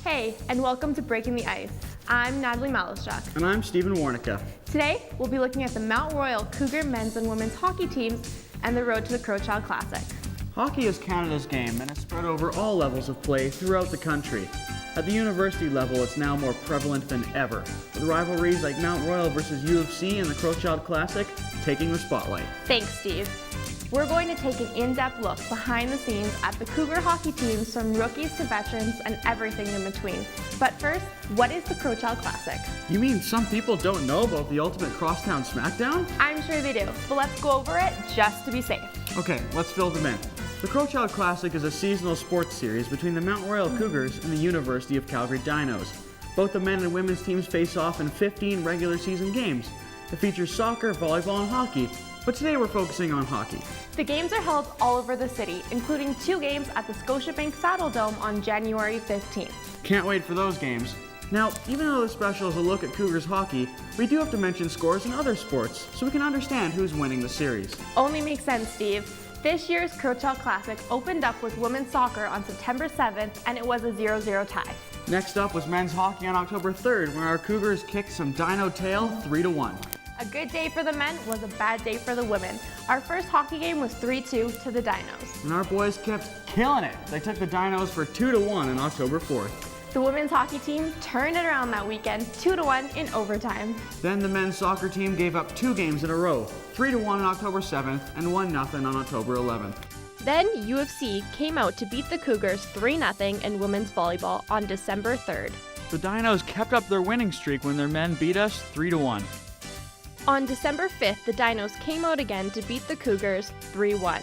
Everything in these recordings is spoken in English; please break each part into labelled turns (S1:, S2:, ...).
S1: Hey, and welcome to Breaking the Ice. I'm Natalie Malischuk.
S2: And I'm Stephen Warnicka.
S1: Today, we'll be looking at the Mount Royal Cougar men's and women's hockey teams and the road to the Crowchild Classic.
S2: Hockey is Canada's game and it's spread over all levels of play throughout the country. At the university level, it's now more prevalent than ever, with rivalries like Mount Royal versus U of C and the Crowchild Classic taking the spotlight.
S1: Thanks, Steve. We're going to take an in-depth look behind the scenes at the Cougar hockey teams, from rookies to veterans and everything in between. But first, what is the Crowchild Classic?
S2: You mean some people don't know about the Ultimate Crosstown Smackdown?
S1: I'm sure they do, but let's go over it just to be safe.
S2: Okay, let's fill them in. The Crowchild Classic is a seasonal sports series between the Mount Royal Cougars and the University of Calgary Dinos. Both the men and women's teams face off in 15 regular season games. It features soccer, volleyball, and hockey, but today we're focusing on hockey.
S1: The games are held all over the city, including 2 games at the Scotiabank Saddledome on January 15th.
S2: Can't wait for those games. Now, even though the special is a look at Cougars hockey, we do have to mention scores in other sports so we can understand who's winning the series.
S1: Only makes sense, Steve. This year's Crowchild Classic opened up with women's soccer on September 7th, and it was a 0-0 tie.
S2: Next up was men's hockey on October 3rd, when our Cougars kicked some Dino tail 3-1.
S1: A good day for the men was a bad day for the women. Our first hockey game was 3-2 to the Dinos.
S2: And our boys kept killing it. They took the Dinos for 2-1 on October 4th.
S1: The women's hockey team turned it around that weekend, 2-1 in overtime.
S2: Then the men's soccer team gave up 2 games in a row, 3-1 on October 7th and 1-0 on October 11th.
S1: Then U of C came out to beat the Cougars 3-0 in women's volleyball on December 3rd.
S2: The Dinos kept up their winning streak when their men beat us 3-1.
S1: On December 5th, the Dinos came out again to beat the Cougars 3-1.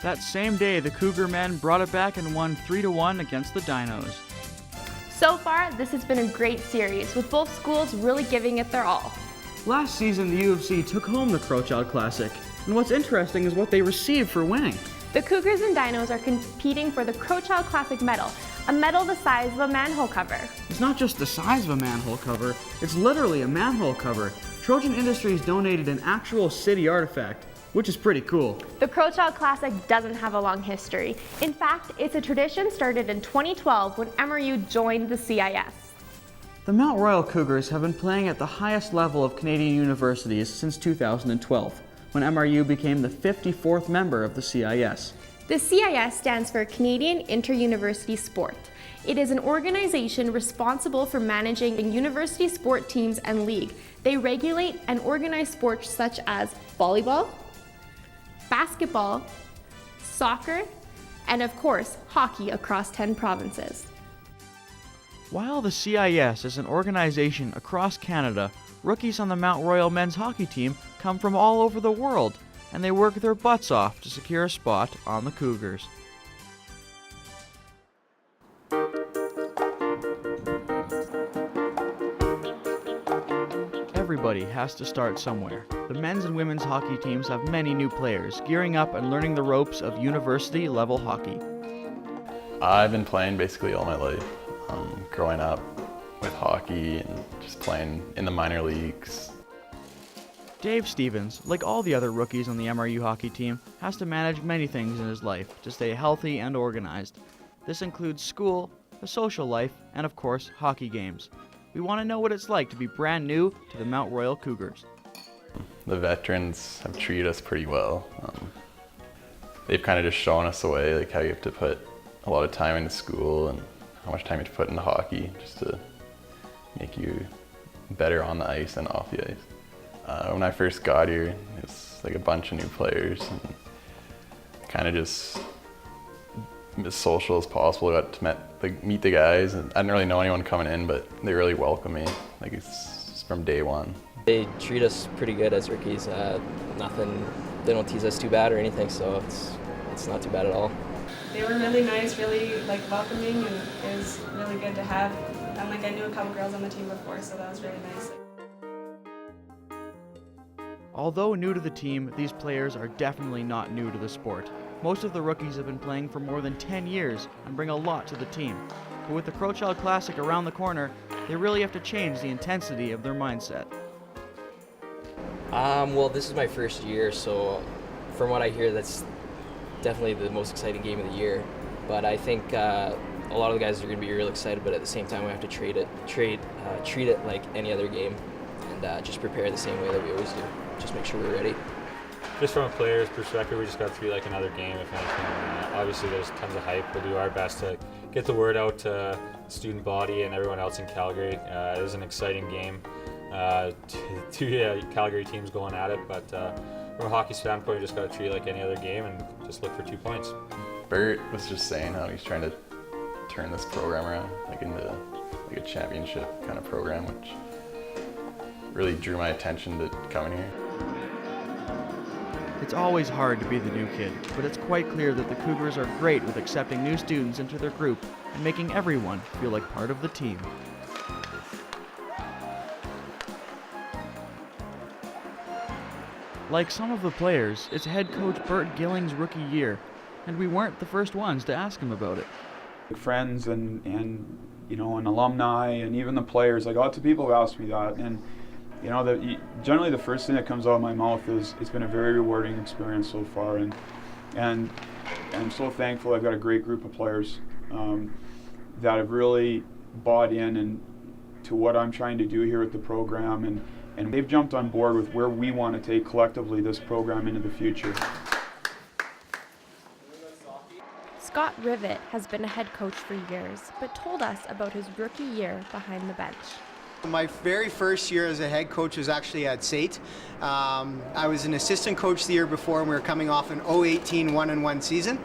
S2: That same day, the Cougar men brought it back and won 3-1 against the Dinos.
S1: So far, this has been a great series, with both schools really giving it their all.
S2: Last season, the U of C took home the Crowchild Classic, and what's interesting is what they received for winning.
S1: The Cougars and Dinos are competing for the Crowchild Classic medal, a medal the size of a manhole cover.
S2: It's not just the size of a manhole cover, it's literally a manhole cover. Trojan Industries donated an actual city artifact, which is pretty cool.
S1: The Crowchild Classic doesn't have a long history. In fact, it's a tradition started in 2012 when MRU joined the CIS.
S2: The Mount Royal Cougars have been playing at the highest level of Canadian universities since 2012, when MRU became the 54th member of the CIS.
S1: The CIS stands for Canadian Inter-University Sport. It is an organization responsible for managing university sport teams and league. They regulate and organize sports such as volleyball, basketball, soccer, and of course, hockey across 10 provinces.
S3: While the CIS is an organization across Canada, rookies on the Mount Royal men's hockey team come from all over the world, and they work their butts off to secure a spot on the Cougars. Everybody has to start somewhere. The men's and women's hockey teams have many new players, gearing up and learning the ropes of university-level hockey.
S4: I've been playing basically all my life, growing up with hockey and just playing in the minor leagues.
S3: Dave Stevens, like all the other rookies on the MRU hockey team, has to manage many things in his life to stay healthy and organized. This includes school, a social life, and of course, hockey games. We want to know what it's like to be brand new to the Mount Royal Cougars.
S4: The veterans have treated us pretty well. They've kind of just shown us the way, like how you have to put a lot of time into school and how much time you have to put into hockey just to make you better on the ice and off the ice. When I first got here, it was like a bunch of new players and kind of just as social as possible. I got to meet the guys, and I didn't really know anyone coming in, but they really welcomed me. Like it's from day one.
S5: They treat us pretty good as rookies. They don't tease us too bad or anything, so it's not too bad at all.
S6: They were really nice, really welcoming, and it was really good to have. And I knew a couple girls on the team before, so that was really nice.
S3: Although new to the team, these players are definitely not new to the sport. Most of the rookies have been playing for more than 10 years and bring a lot to the team. But with the Crowchild Classic around the corner, they really have to change the intensity of their mindset.
S5: Well, this is my first year, so from what I hear, that's definitely the most exciting game of the year. But I think a lot of the guys are going to be real excited, but at the same time we have to treat it like any other game, and just prepare the same way that we always do. Just make sure we're ready.
S7: Just from a player's perspective, we just got to treat it like another game, if anything. Obviously, there's tons of hype. We'll do our best to get the word out to the student body and everyone else in Calgary. It is an exciting game. Two Calgary teams going at it, but from a hockey standpoint, we just got to treat it like any other game and just look for 2 points.
S4: Bert was just saying how he's trying to turn this program around, like into like a championship kind of program, which really drew my attention to coming here.
S3: It's always hard to be the new kid, but it's quite clear that the Cougars are great with accepting new students into their group and making everyone feel like part of the team. Like some of the players, it's head coach Bert Gilling's rookie year, and we weren't the first ones to ask him about it.
S8: Friends and you know, and alumni and even the players, like lots of people have asked me that, and you know, generally the first thing that comes out of my mouth is it's been a very rewarding experience so far, and I'm so thankful I've got a great group of players that have really bought in and to what I'm trying to do here at the program, and they've jumped on board with where we want to take collectively this program into the future.
S1: Scott Rivet has been a head coach for years, but told us about his rookie year behind the bench.
S9: My very first year as a head coach was actually at SAIT. I was an assistant coach the year before, and we were coming off an 0-18 1-1 season.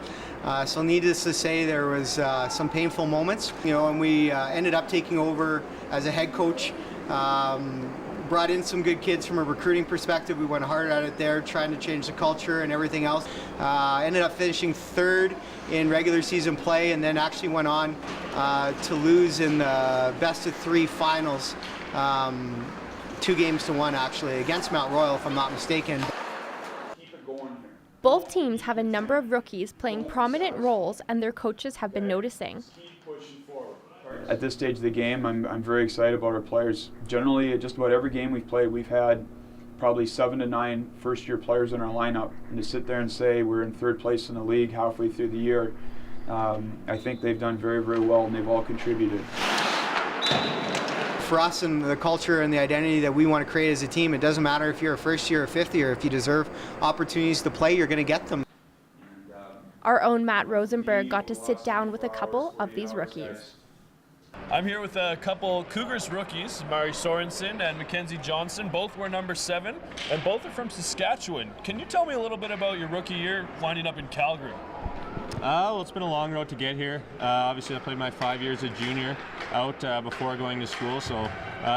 S9: So needless to say, there was some painful moments, you know, and we ended up taking over as a head coach. Brought in some good kids from a recruiting perspective. We went hard at it there, trying to change the culture and everything else. Ended up finishing third in regular season play, and then actually went on to lose in the best of 3 finals, 2-1 actually, against Mount Royal, if I'm not mistaken.
S1: Both teams have a number of rookies playing prominent roles, and their coaches have been noticing.
S8: At this stage of the game, I'm very excited about our players. Generally, at just about every game we've played, we've had probably 7 to 9 first-year players in our lineup. And to sit there and say we're in 3rd place in the league halfway through the year, I think they've done very, very well, and they've all contributed.
S9: For us and the culture and the identity that we want to create as a team, it doesn't matter if you're a first year or 5th year. If you deserve opportunities to play, you're going to get them.
S1: Our own Matt Rosenberg got to sit down with a couple of these rookies.
S10: I'm here with a couple Cougars rookies, Mari Sorensen and Mackenzie Johnson. Both wear number 7, and both are from Saskatchewan. Can you tell me a little bit about your rookie year winding up in Calgary?
S7: Well, it's been a long road to get here. Obviously, I played my 5 years as junior out before going to school. So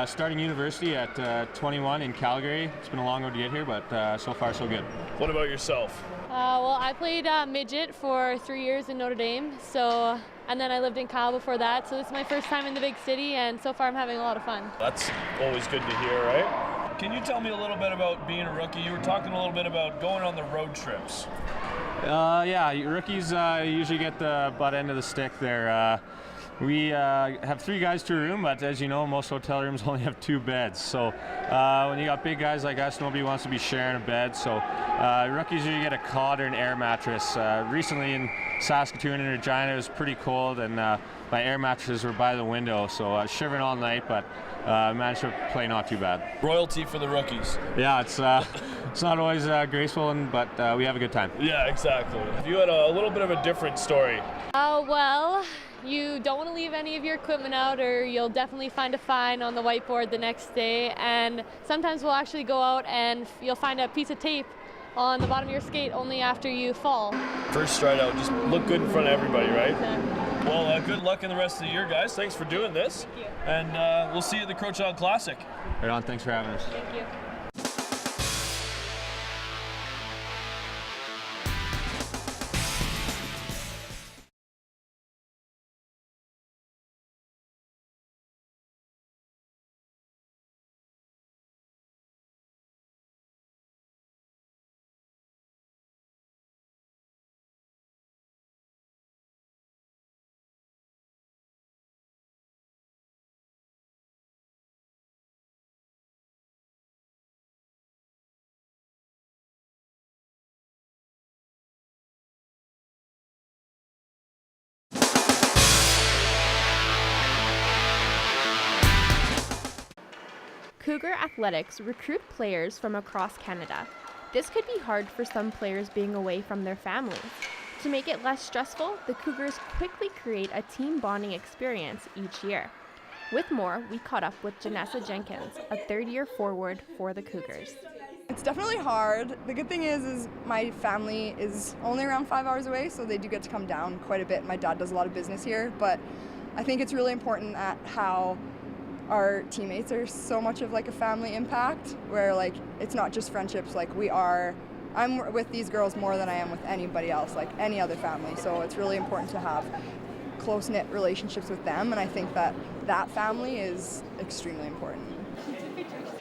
S7: starting university at 21 in Calgary, it's been a long road to get here, but so far so good.
S10: What about yourself?
S11: Well, I played midget for 3 years in Notre Dame, and then I lived in Kyle before that, so this is my first time in the big city, and so far I'm having a lot of fun.
S10: That's always good to hear, right? Can you tell me a little bit about being a rookie? You were talking a little bit about going on the road trips.
S7: Yeah, rookies usually get the butt end of the stick there. We have 3 guys to a room, but as you know, most hotel rooms only have 2 beds. So when you got big guys like us, nobody wants to be sharing a bed. So rookies usually get a cot or an air mattress. Recently in Saskatoon and Regina, it was pretty cold, and my air mattresses were by the window. So I was shivering all night, but managed to play not too bad.
S10: Royalty for the rookies.
S7: Yeah, it's not always graceful, but we have a good time.
S10: Yeah, exactly. You had a little bit of a different story.
S11: Well, you don't want to leave any of your equipment out, or you'll definitely find a fine on the whiteboard the next day. And sometimes we'll actually go out and you'll find a piece of tape on the bottom of your skate only after you fall.
S10: First stride out, just look good in front of everybody, right?
S11: Exactly.
S10: Well, good luck in the rest of the year, guys. Thanks for doing this.
S11: Thank you.
S10: And we'll see you at the Crowchild Classic.
S7: Right on, thanks for having us.
S11: Thank you.
S1: Cougar Athletics recruit players from across Canada. This could be hard for some players being away from their families. To make it less stressful, the Cougars quickly create a team bonding experience each year. With more, we caught up with Janessa Jenkins, a third-year forward for the Cougars.
S12: It's definitely hard. The good thing is my family is only around 5 hours away, so they do get to come down quite a bit. My dad does a lot of business here, but I think it's really important at how our teammates are so much of like a family impact, where like it's not just friendships. Like I'm with these girls more than I am with anybody else, like any other family. So it's really important to have close-knit relationships with them, and I think that family is extremely important.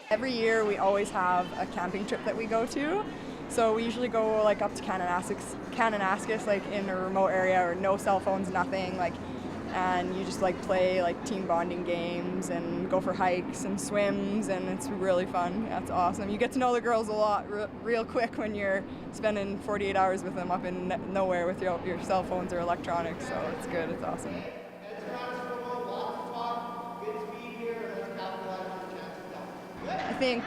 S12: Every year we always have a camping trip that we go to. So we usually go like up to Kananaskis, like in a remote area, or no cell phones, nothing, like, and you just like play like team bonding games and go for hikes and swims, and it's really fun. That's awesome. You get to know the girls a lot real quick when you're spending 48 hours with them up in nowhere with your cell phones or electronics, so it's good, it's awesome. I think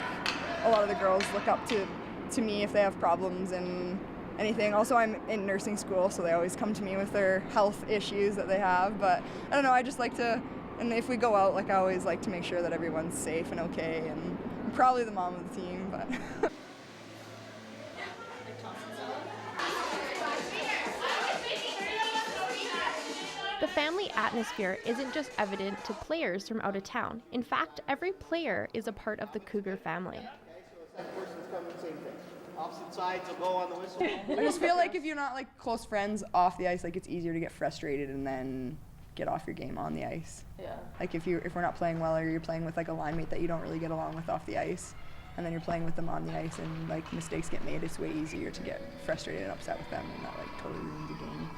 S12: a lot of the girls look up to me if they have problems and anything. Also, I'm in nursing school, so they always come to me with their health issues that they have. But I don't know, I just like to, and if we go out, like I always like to make sure that everyone's safe and okay, and I'm probably the mom of the team, but.
S1: The family atmosphere isn't just evident to players from out of town. In fact, every player is a part of the Cougar family.
S9: Opposite sides will go on the whistle.
S12: I just feel like if you're not like close friends off the ice, like it's easier to get frustrated and then get off your game on the ice.
S13: Yeah.
S12: Like if we're not playing well, or you're playing with like a line mate that you don't really get along with off the ice, and then you're playing with them on the ice and like mistakes get made, it's way easier to get frustrated and upset with them, and that like totally ruins the game.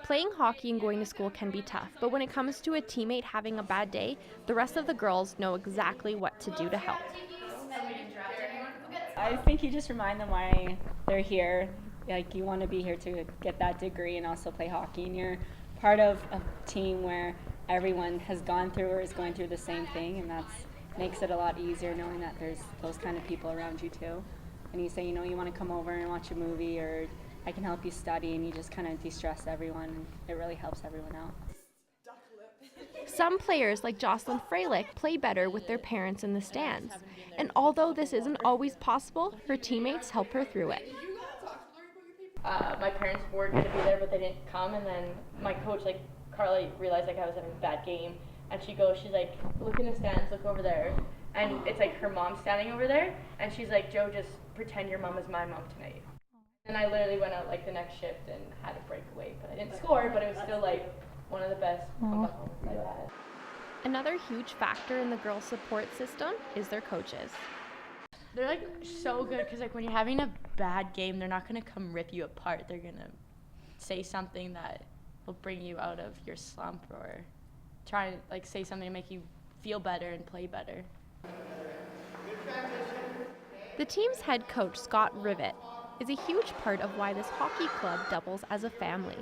S1: Playing hockey and going to school can be tough, but when it comes to a teammate having a bad day, the rest of the girls know exactly what to do to help.
S13: I think you just remind them why they're here. Like, you want to be here to get that degree and also play hockey, and you're part of a team where everyone has gone through or is going through the same thing, and that makes it a lot easier knowing that there's those kind of people around you too. And you say, you know, you want to come over and watch a movie, or I can help you study, and you just kind of de-stress everyone, and it really helps everyone out.
S1: Some players, like Jocelyn Freilich, play better with their parents in the stands. And although this isn't always possible, her teammates help her through it.
S14: My parents were going to be there, but they didn't come, and then my coach, like Carla, realized like I was having a bad game, and she's like, look in the stands, look over there. And it's like her mom standing over there, and she's like, Joe, just pretend your mom is my mom tonight. And I literally went out like the next shift and had a breakaway, but I didn't score, but it was still like one of the best comeback moments I've had.
S1: Another huge factor in the girls' support system is their coaches.
S15: They're like so good, because like when you're having a bad game, they're not going to come rip you apart. They're going to say something that will bring you out of your slump, or try to like say something to make you feel better and play better.
S1: The team's head coach, Scott Rivet, is a huge part of why this hockey club doubles as a family.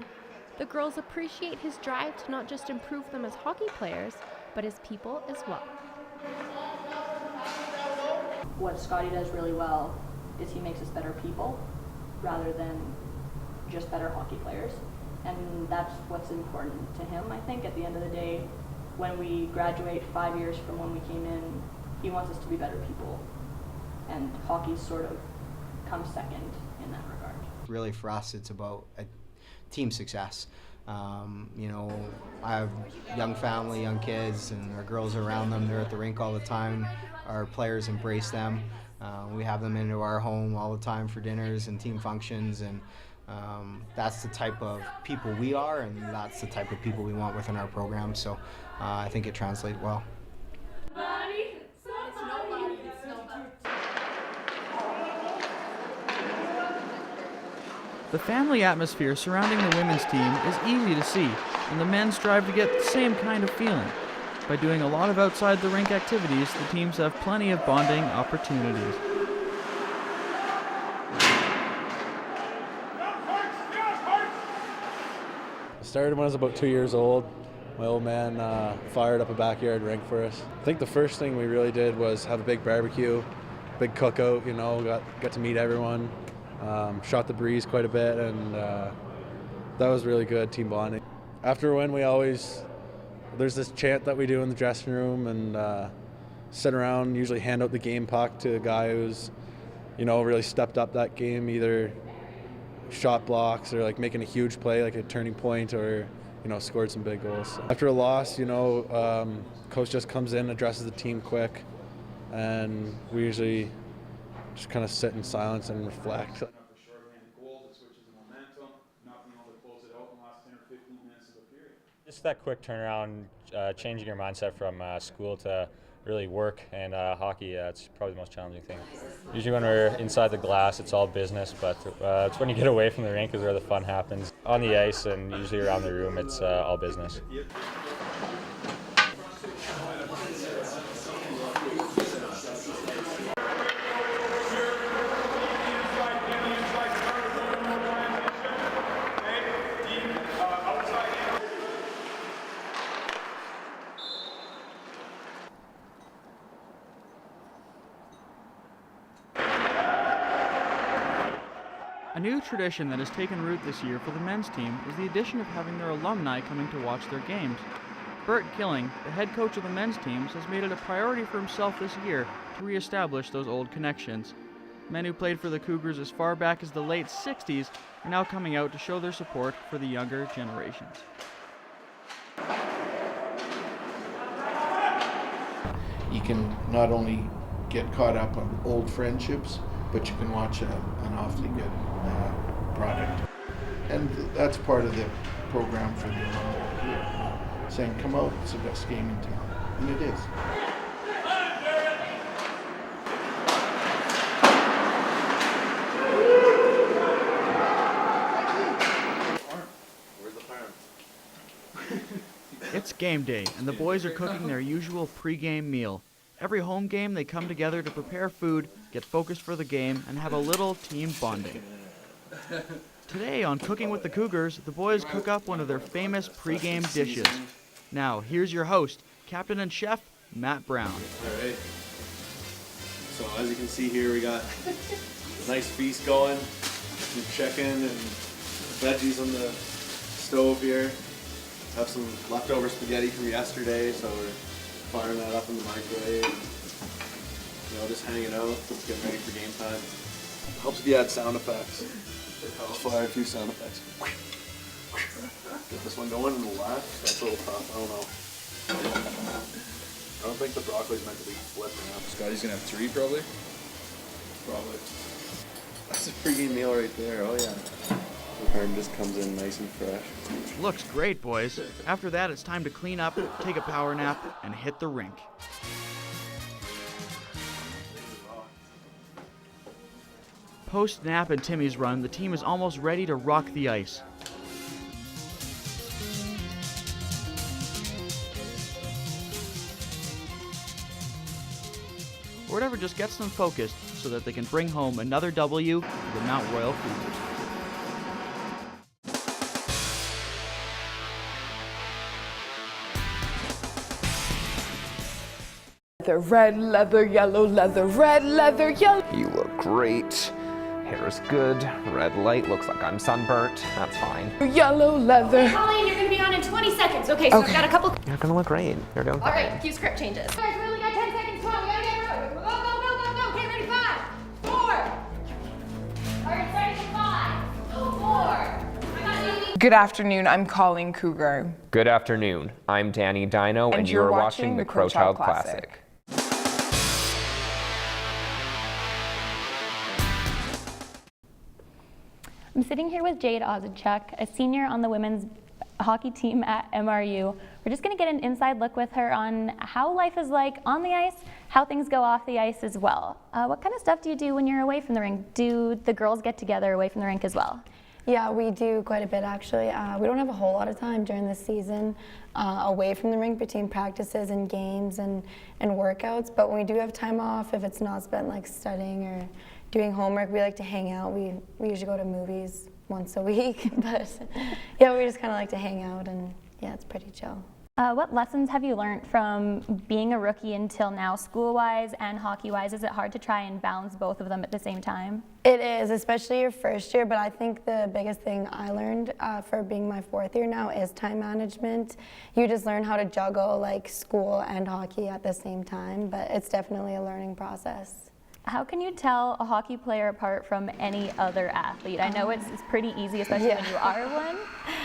S1: The girls appreciate his drive to not just improve them as hockey players, but as people as well.
S16: What Scotty does really well is he makes us better people rather than just better hockey players. And that's what's important to him, I think. At the end of the day, when we graduate 5 years from when we came in, he wants us to be better people. And hockey sort of comes second in that regard.
S17: Really, for us, it's about team success. You know, I have young family, young kids, and our girls are around them. They're at the rink all the time. Our players embrace them. We have them into our home all the time for dinners and team functions, and that's the type of people we are, and that's the type of people we want within our program. So I think it translates well.
S3: The family atmosphere surrounding the women's team is easy to see, and the men strive to get the same kind of feeling. By doing a lot of outside the rink activities, the teams have plenty of bonding opportunities.
S18: I started when I was about 2 years old. My old man fired up a backyard rink for us. I think the first thing we really did was have a big barbecue, big cookout, you know, got to meet everyone, shot the breeze quite a bit, and that was really good, team bonding. After a win, there's this chant that we do in the dressing room, and sit around, usually hand out the game puck to a guy who's, you know, really stepped up that game, either shot blocks or like making a huge play, like a turning point, or, you know, scored some big goals. After a loss, you know, coach just comes in, addresses the team quick, and we usually just kind of sit in silence and reflect.
S7: Just that quick turnaround, changing your mindset from school to really work and hockey, it's probably the most challenging thing. Usually when we're inside the glass, it's all business, but it's when you get away from the rink is where the fun happens. On the ice and usually around the room, it's all business.
S3: A new tradition that has taken root this year for the men's team is the addition of having their alumni coming to watch their games. Bert Killing, the head coach of the men's teams, has made it a priority for himself this year to reestablish those old connections. Men who played for the Cougars as far back as the late 60s are now coming out to show their support for the younger generations.
S19: You can not only get caught up on old friendships, but you can watch an awfully good product. And that's part of the program for the alumni here. Saying, come out, it's the best game in town. And it is.
S3: It's game day, and the boys are cooking their usual pre-game meal. Every home game, they come together to prepare food, get focused for the game, and have a little team bonding. Today on Cooking with the Cougars, the boys cook up one of their famous pre-game dishes. Now, here's your host, Captain and Chef Matt Brown.
S20: All right. So as you can see here, we got a nice feast going. Some chicken and veggies on the stove here. Have some leftover spaghetti from yesterday, so we're firing that up in the microwave. You know, just hanging out, getting ready for game time. Helps if you add sound effects. Just fire a few sound effects. Get this one going on the left. That's a little tough. I don't know. I don't think the broccoli's meant to be flipped now.
S21: Scotty's gonna have 3 probably?
S20: Probably. That's a pregame meal right there. Oh yeah. The herb just comes in nice and fresh.
S3: Looks great, boys. After that, it's time to clean up, take a power nap, and hit the rink. Post-nap and Timmy's run, the team is almost ready to rock the ice. Or whatever just gets them focused so that they can bring home another W to the Mount Royal Cougars.
S22: The red leather, yellow leather, red leather, yellow.
S23: You look great. Hair is good. Red light looks like I'm sunburnt. That's fine.
S22: Yellow leather.
S24: Colleen, you're gonna be on in 20 seconds. Okay, so I've got a couple.
S23: You're gonna look great. You're doing
S24: All
S23: fine.
S24: right, few script changes. Guys, we only got 10 seconds. Come on, we gotta get moving. Go, go, go, go, go. Okay, ready? 5, 4. All right, ready for 5, 4. I got Amy.
S22: Good afternoon, I'm Colleen Cougar.
S23: Good afternoon. I'm Danny Dino, and you are watching the Crow Child Classic.
S25: I'm sitting here with Jade Ozadchuk, a senior on the women's hockey team at MRU. We're just going to get an inside look with her on how life is like on the ice, how things go off the ice as well. What kind of stuff do you do when you're away from the rink? Do the girls get together away from the rink as well?
S26: Yeah, we do quite a bit actually. We don't have a whole lot of time during the season away from the rink between practices and games and workouts, but when we do have time off, if it's not spent like studying or doing homework, we like to hang out. We usually go to movies once a week, but yeah, we just kind of like to hang out, and yeah, it's pretty chill.
S25: What lessons have you learned from being a rookie until now, school-wise and hockey-wise? Is it hard to try and balance both of them at the same time?
S26: It is, especially your first year, but I think the biggest thing I learned for being my 4th year now is time management. You just learn how to juggle like school and hockey at the same time, but it's definitely a learning process.
S25: How can you tell a hockey player apart from any other athlete? I know it's pretty easy, especially when you are one.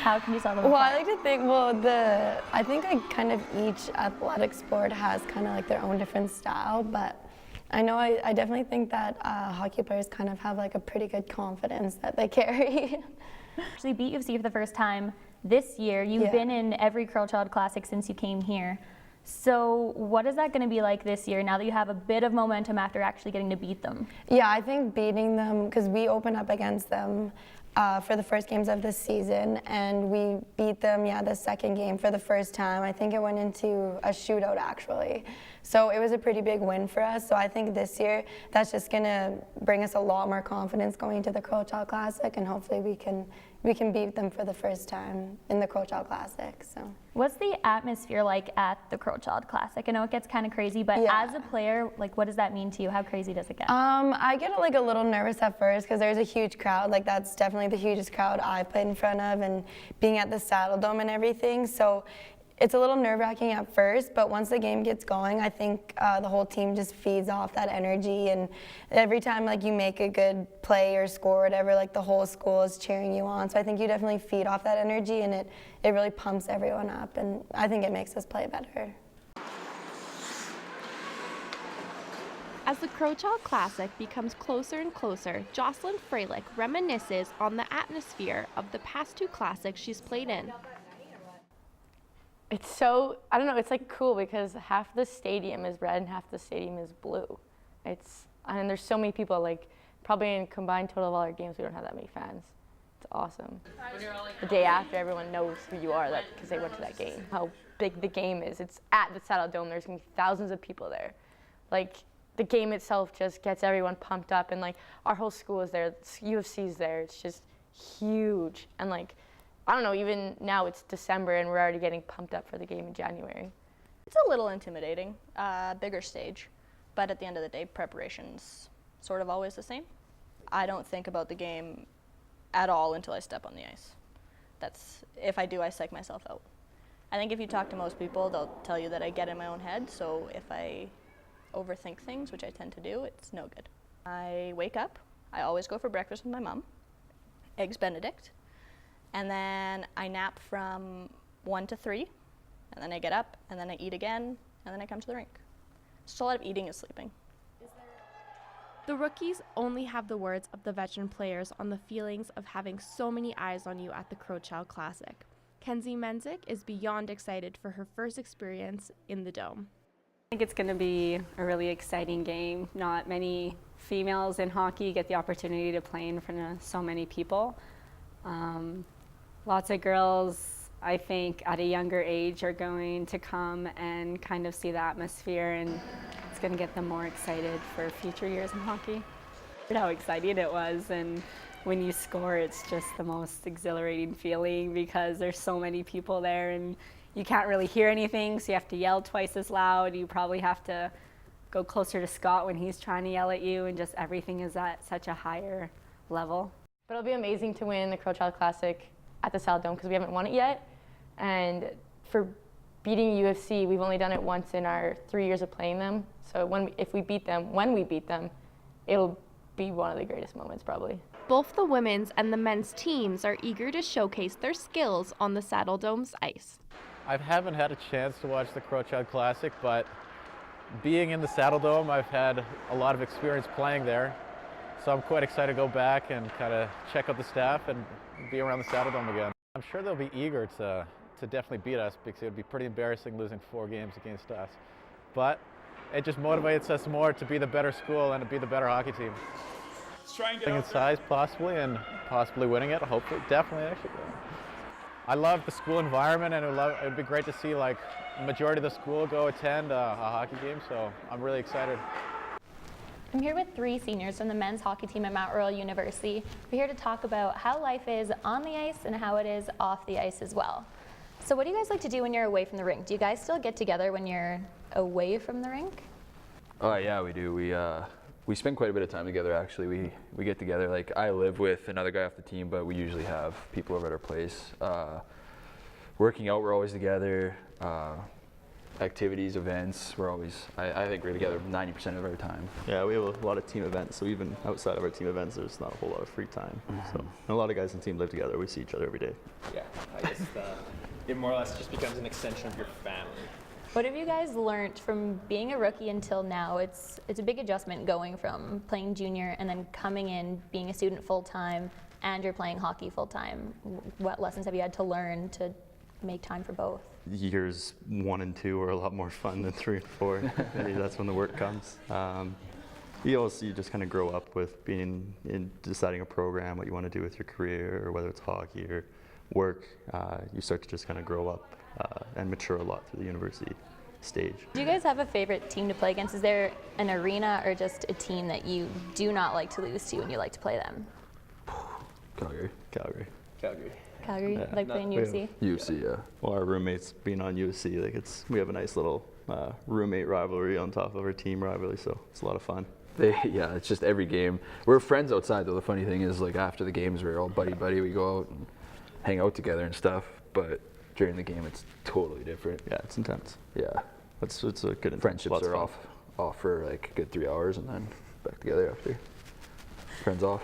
S25: How can you tell them apart?
S26: Well, I like to think, I think like kind of each athletic sport has kind of like their own different style, but I know I definitely think that hockey players kind of have like a pretty good confidence that they carry.
S25: Actually beat UFC for the first time this year. You've been in every Curl Child Classic since you came here. So what is that going to be like this year now that you have a bit of momentum after actually getting to beat them?
S26: Yeah, I think beating them, because we opened up against them for the first games of the season, and we beat them, the second game for the first time. I think it went into a shootout actually. So it was a pretty big win for us. So I think this year that's just going to bring us a lot more confidence going into the Curl Child Classic, and hopefully we can beat them for the first time in the Curl Child Classic. So.
S25: What's the atmosphere like at the Curl Child Classic? I know it gets kind of crazy, but as a player, like what does that mean to you? How crazy does it get?
S26: I get like a little nervous at first because there's a huge crowd. Like that's definitely the hugest crowd I've played in front of, and being at the Saddle Dome and everything. So it's a little nerve-wracking at first, but once the game gets going, I think the whole team just feeds off that energy, and every time like you make a good play or score or whatever, like the whole school is cheering you on. So I think you definitely feed off that energy, and it really pumps everyone up, and I think it makes us play better.
S1: As the Curl Child Classic becomes closer and closer, Jocelyn Freilich reminisces on the atmosphere of the past 2 classics she's played in.
S15: It's so, I don't know, it's like cool because half the stadium is red and half the stadium is blue. And there's so many people, like probably in combined total of all our games, we don't have that many fans. It's awesome. The day after, everyone knows who you are because they went to that game. How big the game is. It's at the Saddle Dome. There's gonna be thousands of people there. Like the game itself just gets everyone pumped up, and like our whole school is there. UFC's there. It's just huge, and like I don't know, even now it's December and we're already getting pumped up for the game in January.
S16: It's a little intimidating, bigger stage, but at the end of the day, preparation's sort of always the same. I don't think about the game at all until I step on the ice. If I do, I psych myself out. I think if you talk to most people, they'll tell you that I get in my own head, so if I overthink things, which I tend to do, it's no good. I wake up, I always go for breakfast with my mom, Eggs Benedict, and then I nap from 1 to 3, and then I get up, and then I eat again, and then I come to the rink. It's a lot of eating and sleeping.
S1: The rookies only have the words of the veteran players on the feelings of having so many eyes on you at the Curl Child Classic. Kenzie Menzik is beyond excited for her first experience in the Dome.
S13: I think it's going to be a really exciting game. Not many females in hockey get the opportunity to play in front of so many people. Lots of girls, I think, at a younger age are going to come and kind of see the atmosphere, and it's going to get them more excited for future years in hockey. How exciting it was, and when you score, it's just the most exhilarating feeling because there's so many people there, and you can't really hear anything, so you have to yell twice as loud. You probably have to go closer to Scott when he's trying to yell at you, and just everything is at such a higher level.
S15: But it'll be amazing to win the Curl Child Classic at the Saddle Dome because we haven't won it yet. And for beating UFC, we've only done it once in our 3 years of playing them. So when we beat them, it'll be one of the greatest moments probably.
S1: Both the women's and the men's teams are eager to showcase their skills on the Saddle Dome's ice.
S2: I haven't had a chance to watch the Curl Child Classic, but being in the Saddle Dome, I've had a lot of experience playing there. So I'm quite excited to go back and kind of check out the staff and be around the Saddle Dome again. I'm sure they'll be eager to definitely beat us because it would be pretty embarrassing losing 4 games against us. But it just motivates us more to be the better school and to be the better hockey team.
S10: Let's try and get
S2: in size possibly, and possibly winning it, hopefully, definitely actually. I love the school environment, and it would be great to see like the majority of the school go attend a hockey game, so I'm really excited.
S25: I'm here with 3 seniors from the men's hockey team at Mount Royal University. We're here to talk about how life is on the ice and how it is off the ice as well. So what do you guys like to do when you're away from the rink? Do you guys still get together when you're away from the rink?
S4: Oh yeah, we do. We spend quite a bit of time together actually. We get together, like I live with another guy off the team, but we usually have people over at our place. Working out, we're always together. Activities, events, I think we're together 90% of our time.
S5: Yeah, we have a lot of team events, so even outside of our team events, there's not a whole lot of free time. So, and a lot of guys in the team live together. We see each other every day.
S6: Yeah, I guess it more or less just becomes an extension of your family.
S25: What have you guys learned from being a rookie until now? It's a big adjustment going from playing junior and then coming in, being a student full-time, and you're playing hockey full-time. What lessons have you had to learn to make time for both?
S5: Years 1 and 2 are a lot more fun than 3 and 4. That's when the work comes. You just kind of grow up with deciding a program, what you want to do with your career, or whether it's hockey or work. You start to just kind of grow up and mature a lot through the university stage.
S25: Do you guys have a favorite team to play against? Is there an arena or just a team that you do not like to lose to and you like to play them?
S5: Calgary.
S25: Calgary,
S5: Yeah.
S25: like playing UFC?
S5: UFC, yeah. Well, our roommates being on UFC, we have a nice little roommate rivalry on top of our team rivalry, so it's a lot of fun.
S4: Yeah, it's just every game. We're friends outside though. The funny thing is, like after the games, we're all buddy. We go out and hang out together and stuff. But during the game, it's totally different.
S5: Yeah, it's intense.
S4: Yeah,
S5: it's a good
S4: friendships are off for like a good 3 hours and then back together after. Friends off.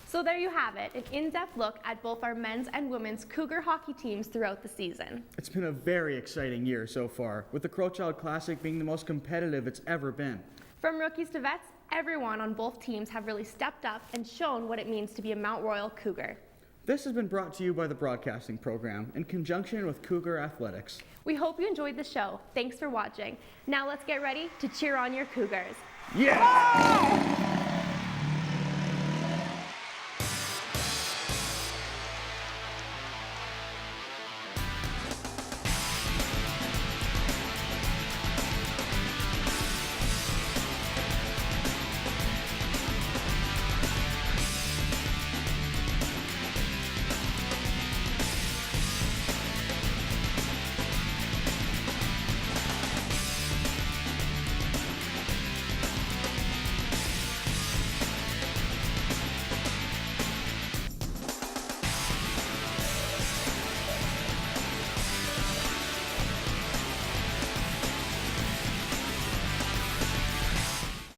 S1: So there you have it, an in-depth look at both our men's and women's Cougar hockey teams throughout the season.
S3: It's been a very exciting year so far, with the Crowchild Classic being the most competitive it's ever been.
S1: From rookies to vets, everyone on both teams have really stepped up and shown what it means to be a Mount Royal Cougar.
S3: This has been brought to you by the Broadcasting Program in conjunction with Cougar Athletics.
S1: We hope you enjoyed the show. Thanks for watching. Now let's get ready to cheer on your Cougars.
S3: Yeah!